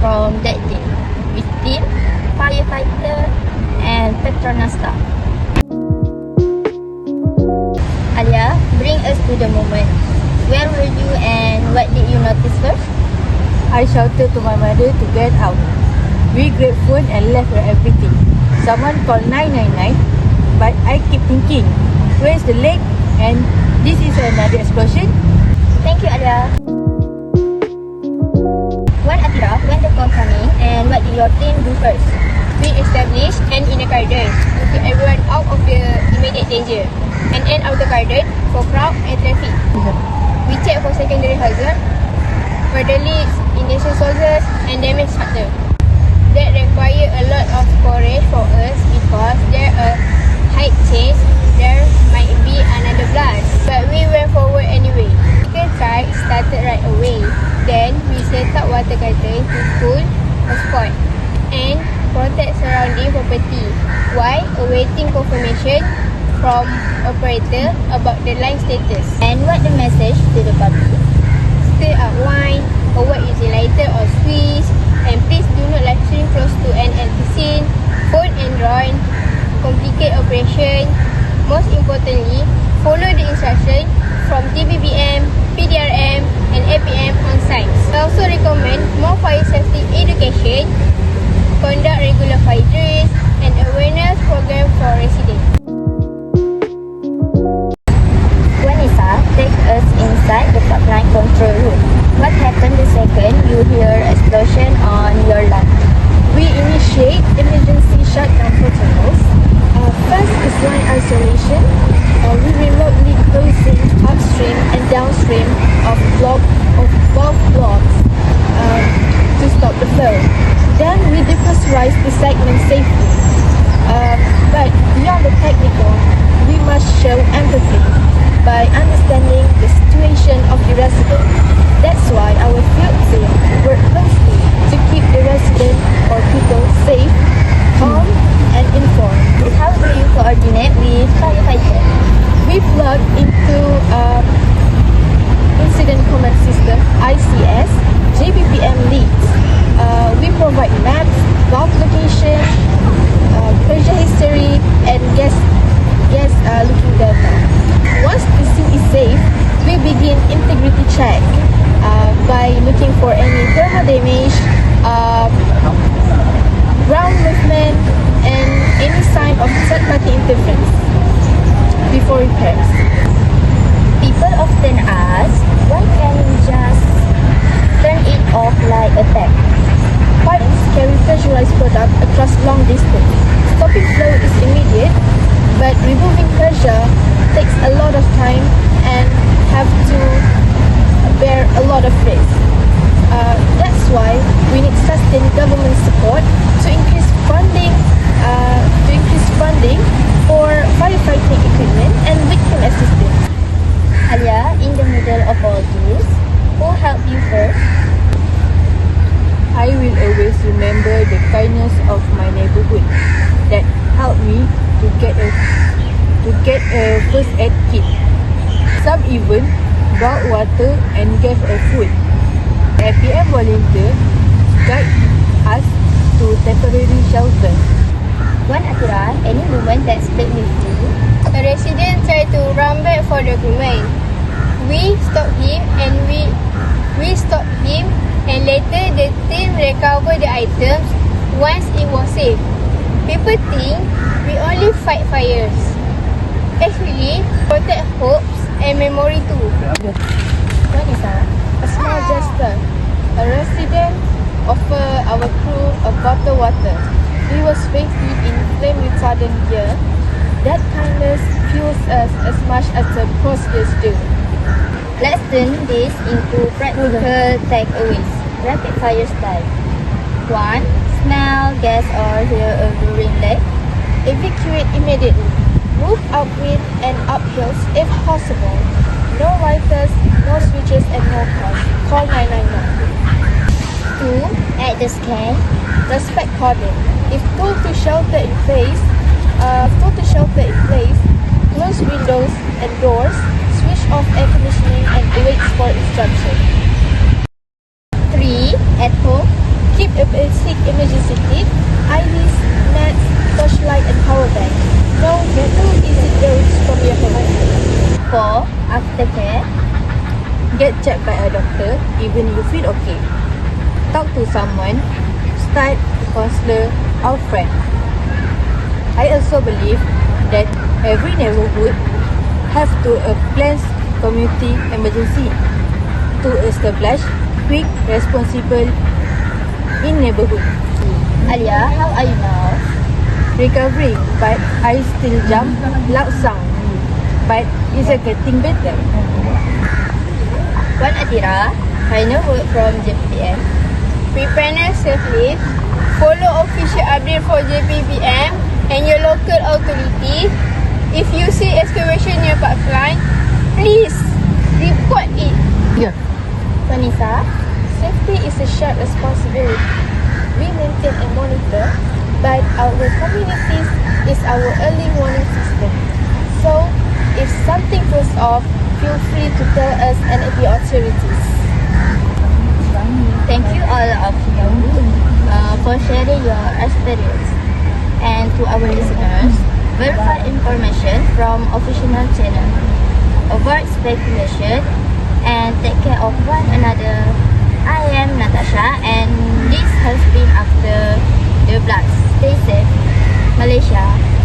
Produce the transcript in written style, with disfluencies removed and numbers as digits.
from that day with team, firefighter, and Putra staff. Alia, bring us to the moment. Where were you and what did you notice first? I shouted to my mother to get out. We grabbed phone and left her everything. Someone called 999, but I keep thinking, where's the leg? And this is another explosion. Thank you, Alia. When Atira, when the call coming, and what did your team do first? We established and in the garden to keep everyone out of the immediate danger, and end of the garden for crowd and traffic. We check for secondary hazard, further leaks, ignition sources, and damage structure. That require a lot of courage for us because there are height change, there might be another blast. But we went forward anyway. Second try started right away. Then we set up water curtain to cool a spot and protect surrounding property while awaiting confirmation from operator about the line status. And what the message to the public? Stay up wine, avoid using lighter or switch, and please do not live stream close to an empty scene, phone and drone, complicate operation. Most importantly, follow the instruction from TBBM, PDRM, and APM on site. I also recommend more fire safety education, conduct regular fire drills, and awareness program for residents. Vanessa, take us inside the pipeline control room. What happened the second you hear explosion on your line? We initiate emergency shutdown protocols. First is line isolation. We remotely closing upstream and downstream of both blocks to stop the flow. Then we depressurize the segment safely. But beyond the technical, we must show empathy by understanding the situation of the resident. That's why our field team work closely to keep the resident or people safe, calm, and informed. How do you coordinate with firefighters? We plug into Incident Command System (ICS) JBPM leads. We provide maps, valve location, pressure history, and gas looking data. Once the scene is safe, we begin integrity check by looking for any thermal damage, ground movement, and any sign of third-party interference before repairs. People often ask, why can't we just turn it off like a tap? Pipes carry pressurized product across long distance. Stopping flow is immediate, but removing pressure takes a lot of time and have to bear a lot of risk. That's why we need sustained government support to increase funding for firefighting equipment and victim assistance. Alia, in the middle of all this, who helped you first? I will always remember the kindness of my neighborhood that helped me to get a first aid kit. Some even brought water and gave a food. APM volunteer guide us to temporary shelter. One Atira, any moment that stayed with you? A resident tried to run back for the document. We stopped him and later the team recovered the items once it was safe. People think we only fight fires. Actually, protect hopes and memory too. Vanessa, a small gesture. A resident offered our crew a bottled water. We were safely in flame retardant gear. That kindness fuels us as much as the procedures do. Let's turn this into practical takeaways. Rapid fire style. 1. Smell, gas, or hear a roaring leg. Evacuate immediately. Move upwind and uphills if possible. No lighters, no switches, and no calls. Call 999. 2. At the scan. Respect cordon. If told to shelter in place, close windows and doors, switch off air conditioning and wait for instruction. 3. At home. Keep a basic emergency kit, IVs, mats, torchlight and power bank. No easy dose from your home. 4. Aftercare. Get checked by a doctor even you feel okay. Talk to someone, start a counselor or friend. I also believe that every neighborhood have to a planned community emergency to establish quick responsible in neighborhood. Alia, how are you now? Recovering, but I still jump loud sound. But it's getting better. 1. Atira, final word from JPM. Prepare safely. Follow official update for JPPM and your local authority. If you see excavation near pipeline, please report it. Vanessa, Safety is a shared responsibility. We maintain and monitor, but our communities is our early warning system. So, if something goes off, feel free to tell us and the authorities. thank you all of you for sharing your experience. And to our listeners, verify information from official channel. Avoid speculation and take care of one another. I am Natasha and this has been After the Blast. Stay safe. Malaysia.